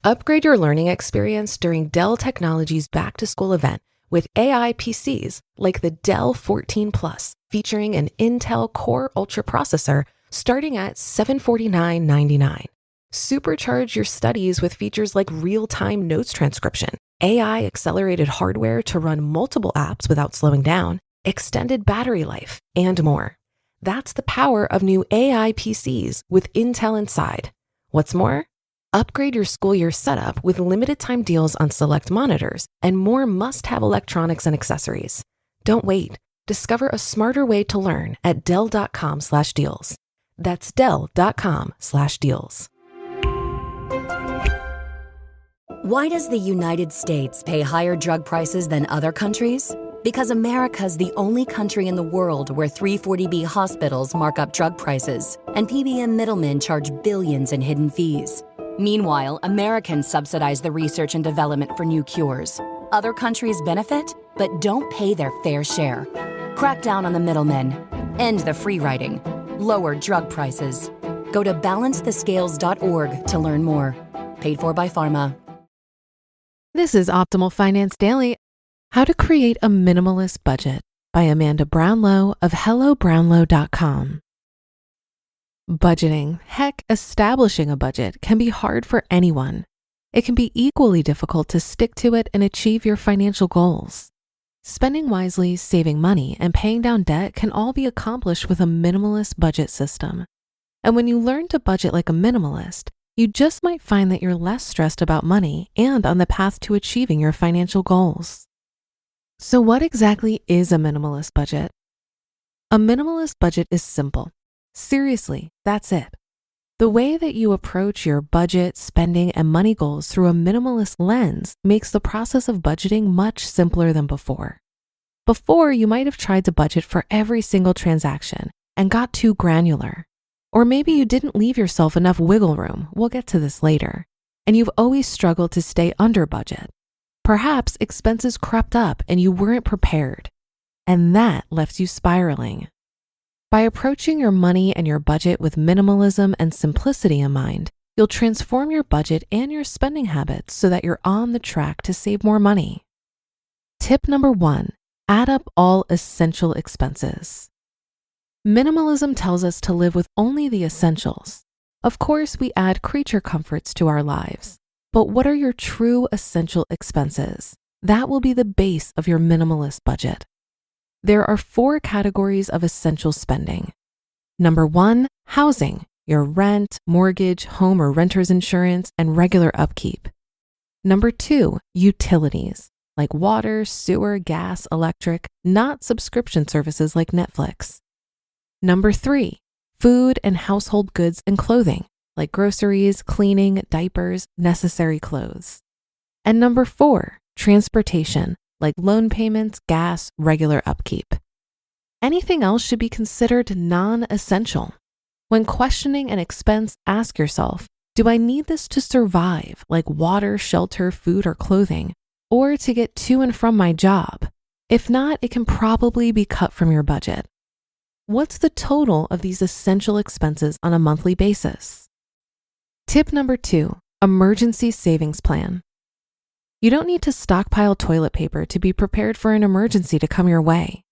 Upgrade your learning experience during Dell Technologies back-to-school event with AI PCs like the Dell 14 Plus, featuring an Intel Core Ultra processor starting at $749.99. Supercharge your studies with features like real-time notes transcription, AI-accelerated hardware to run multiple apps without slowing down, extended battery life, and more. That's the power of new AI PCs with Intel inside. What's more? Upgrade your school year setup with limited time deals on select monitors and more must-have electronics and accessories. Don't wait. Discover a smarter way to learn at Dell.com/deals. That's Dell.com/deals. Why does the United States pay higher drug prices than other countries? Because America's the only country in the world where 340B hospitals mark up drug prices and PBM middlemen charge billions in hidden fees. Meanwhile, Americans subsidize the research and development for new cures. Other countries benefit, but don't pay their fair share. Crack down on the middlemen. End the free riding. Lower drug prices. Go to balancethescales.org to learn more. Paid for by Pharma. This is Optimal Finance Daily. How to Create a Minimalist Budget by Amanda Brownlow of HelloBrownlow.com. Budgeting, heck, establishing a budget can be hard for anyone. It can be equally difficult to stick to it and achieve your financial goals. Spending wisely, saving money, and paying down debt can all be accomplished with a minimalist budget system. And when you learn to budget like a minimalist, you just might find that you're less stressed about money and on the path to achieving your financial goals. So what exactly is a minimalist budget? A minimalist budget is simple. Seriously, that's it. The way that you approach your budget, spending, and money goals through a minimalist lens makes the process of budgeting much simpler than before. Before, you might have tried to budget for every single transaction and got too granular. Or maybe you didn't leave yourself enough wiggle room, we'll get to this later, and you've always struggled to stay under budget. Perhaps expenses crept up and you weren't prepared, and that left you spiraling. By approaching your money and your budget with minimalism and simplicity in mind, you'll transform your budget and your spending habits so that you're on the track to save more money. Tip number 1, add up all essential expenses. Minimalism tells us to live with only the essentials. Of course, we add creature comforts to our lives, but what are your true essential expenses? That will be the base of your minimalist budget. There are 4 categories of essential spending. Number 1, housing, your rent, mortgage, home or renter's insurance, and regular upkeep. Number 2, utilities, like water, sewer, gas, electric, not subscription services like Netflix. Number 3, food and household goods and clothing, like groceries, cleaning, diapers, necessary clothes. And number 4, transportation, like loan payments, gas, regular upkeep. Anything else should be considered non-essential. When questioning an expense, ask yourself, do I need this to survive, like water, shelter, food, or clothing, or to get to and from my job? If not, it can probably be cut from your budget. What's the total of these essential expenses on a monthly basis? Tip number 2, emergency savings plan. You don't need to stockpile toilet paper to be prepared for an emergency to come your way.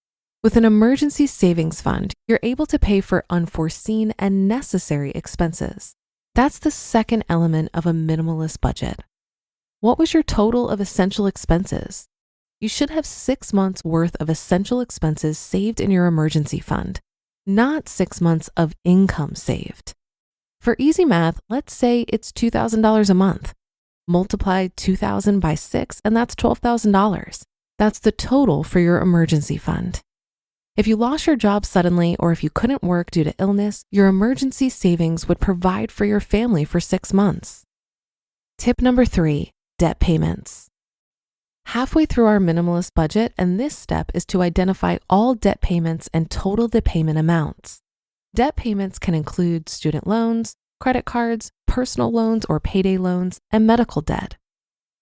With an emergency savings fund, you're able to pay for unforeseen and necessary expenses. That's the second element of a minimalist budget. What was your total of essential expenses? You should have 6 months worth of essential expenses saved in your emergency fund, not 6 months of income saved. For easy math, let's say it's $2,000 a month. Multiply 2,000 by 6, and that's $12,000. That's the total for your emergency fund. If you lost your job suddenly or if you couldn't work due to illness, your emergency savings would provide for your family for 6 months. Tip number 3, debt payments. Halfway through our minimalist budget, and this step is to identify all debt payments and total the payment amounts. Debt payments can include student loans, credit cards, personal loans or payday loans, and medical debt.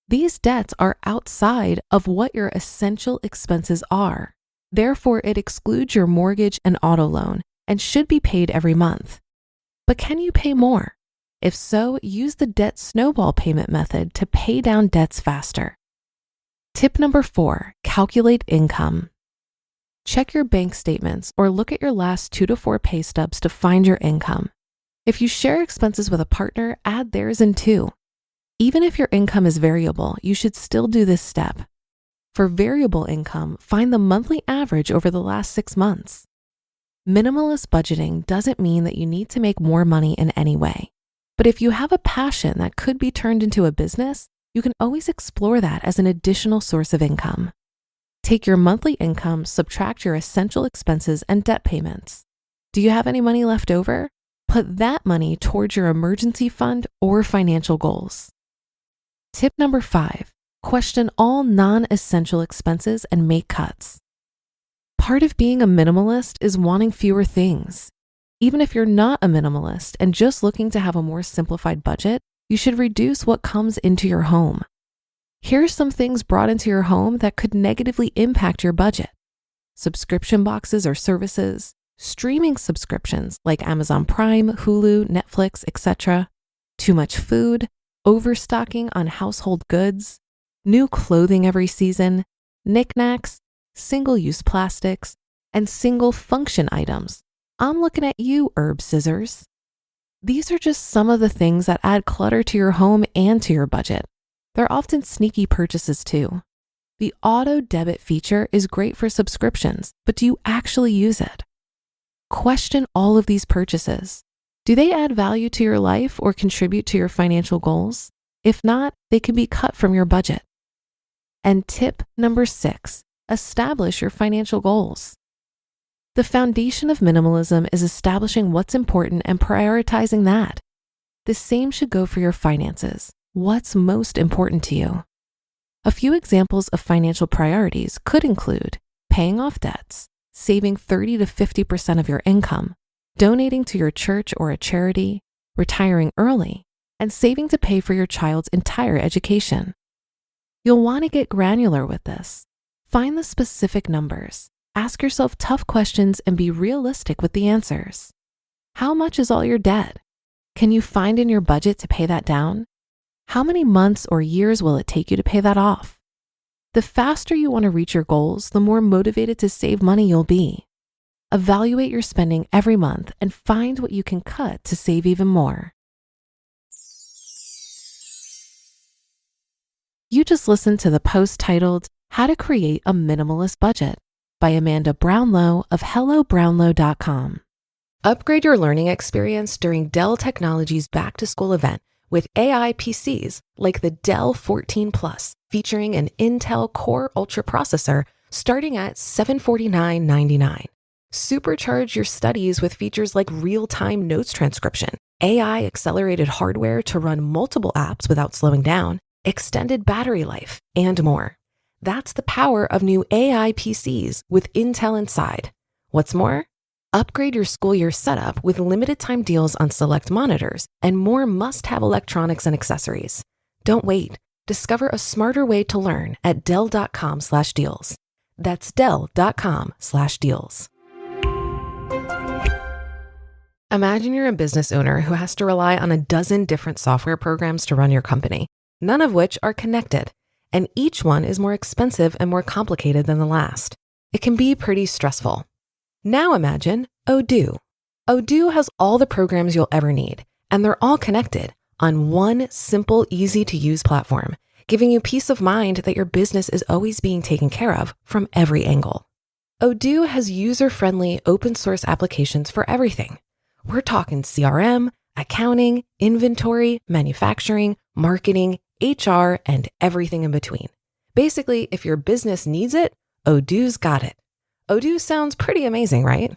These debts are outside of what your essential expenses are. Therefore, it excludes your mortgage and auto loan and should be paid every month. But can you pay more? If so, use the debt snowball payment method to pay down debts faster. Tip number 4, calculate income. Check your bank statements or look at your last 2 to 4 pay stubs to find your income. If you share expenses with a partner, add theirs in too. Even if your income is variable, you should still do this step. For variable income, find the monthly average over the last 6 months. Minimalist budgeting doesn't mean that you need to make more money in any way. But if you have a passion that could be turned into a business, you can always explore that as an additional source of income. Take your monthly income, subtract your essential expenses and debt payments. Do you have any money left over? Put that money towards your emergency fund or financial goals. Tip number 5, question all non-essential expenses and make cuts. Part of being a minimalist is wanting fewer things. Even if you're not a minimalist and just looking to have a more simplified budget, you should reduce what comes into your home. Here's some things brought into your home that could negatively impact your budget. Subscription boxes or services, streaming subscriptions like Amazon Prime, Hulu, Netflix, etc., too much food, overstocking on household goods, new clothing every season, knickknacks, single-use plastics, and single-function items. I'm looking at you, herb scissors. These are just some of the things that add clutter to your home and to your budget. They're often sneaky purchases too. The auto debit feature is great for subscriptions, but do you actually use it? Question all of these purchases. Do they add value to your life or contribute to your financial goals? If not, they can be cut from your budget. And tip number 6, establish your financial goals. The foundation of minimalism is establishing what's important and prioritizing that. The same should go for your finances. What's most important to you? A few examples of financial priorities could include paying off debts, saving 30 to 50% of your income, donating to your church or a charity, retiring early, and saving to pay for your child's entire education. You'll want to get granular with this. Find the specific numbers. Ask yourself tough questions and be realistic with the answers. How much is all your debt? Can you find in your budget to pay that down? How many months or years will it take you to pay that off? The faster you want to reach your goals, the more motivated to save money you'll be. Evaluate your spending every month and find what you can cut to save even more. You just listened to the post titled, How to Create a Minimalist Budget by Amanda Brownlow of HelloBrownlow.com. Upgrade your learning experience during Dell Technologies back-to-school event with AI PCs like the Dell 14 Plus, featuring an Intel Core Ultra processor starting at $749.99. Supercharge your studies with features like real-time notes transcription, AI-accelerated hardware to run multiple apps without slowing down, extended battery life, and more. That's the power of new AI PCs with Intel inside. What's more? Upgrade your school year setup with limited time deals on select monitors and more must-have electronics and accessories. Don't wait. Discover a smarter way to learn at Dell.com/deals. That's Dell.com/deals. Imagine you're a business owner who has to rely on a dozen different software programs to run your company, none of which are connected, and each one is more expensive and more complicated than the last. It can be pretty stressful. Now imagine Odoo. Odoo has all the programs you'll ever need, and they're all connected on one simple, easy-to-use platform, giving you peace of mind that your business is always being taken care of from every angle. Odoo has user-friendly, open-source applications for everything. We're talking CRM, accounting, inventory, manufacturing, marketing, HR, and everything in between. Basically, if your business needs it, Odoo's got it. Odoo sounds pretty amazing, right?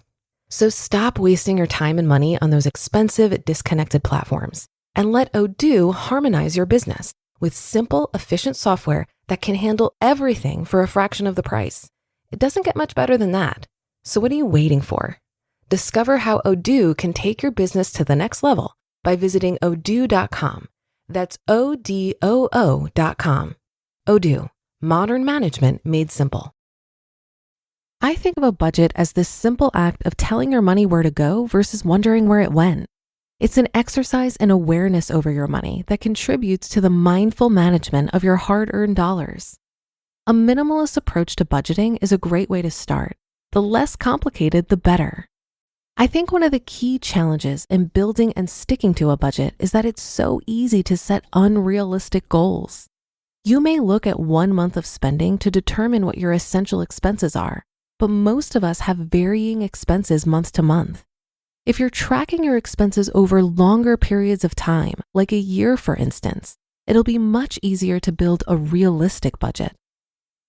So stop wasting your time and money on those expensive, disconnected platforms and let Odoo harmonize your business with simple, efficient software that can handle everything for a fraction of the price. It doesn't get much better than that. So what are you waiting for? Discover how Odoo can take your business to the next level by visiting odoo.com. That's ODOO.com. Odoo, modern management made simple. I think of a budget as this simple act of telling your money where to go versus wondering where it went. It's an exercise in awareness over your money that contributes to the mindful management of your hard-earned dollars. A minimalist approach to budgeting is a great way to start. The less complicated, the better. I think one of the key challenges in building and sticking to a budget is that it's so easy to set unrealistic goals. You may look at 1 month of spending to determine what your essential expenses are, but most of us have varying expenses month to month. If you're tracking your expenses over longer periods of time, like a year for instance, it'll be much easier to build a realistic budget.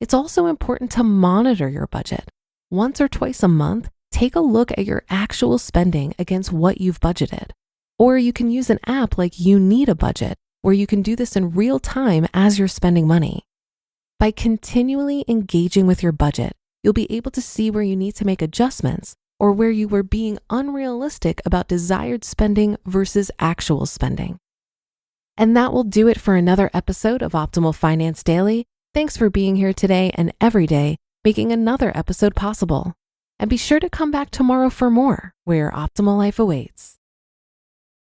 It's also important to monitor your budget. Once or twice a month, take a look at your actual spending against what you've budgeted. Or you can use an app like You Need a Budget, where you can do this in real time as you're spending money. By continually engaging with your budget, you'll be able to see where you need to make adjustments or where you were being unrealistic about desired spending versus actual spending. And that will do it for another episode of Optimal Finance Daily. Thanks for being here today and every day, making another episode possible. And be sure to come back tomorrow for more, where your optimal life awaits.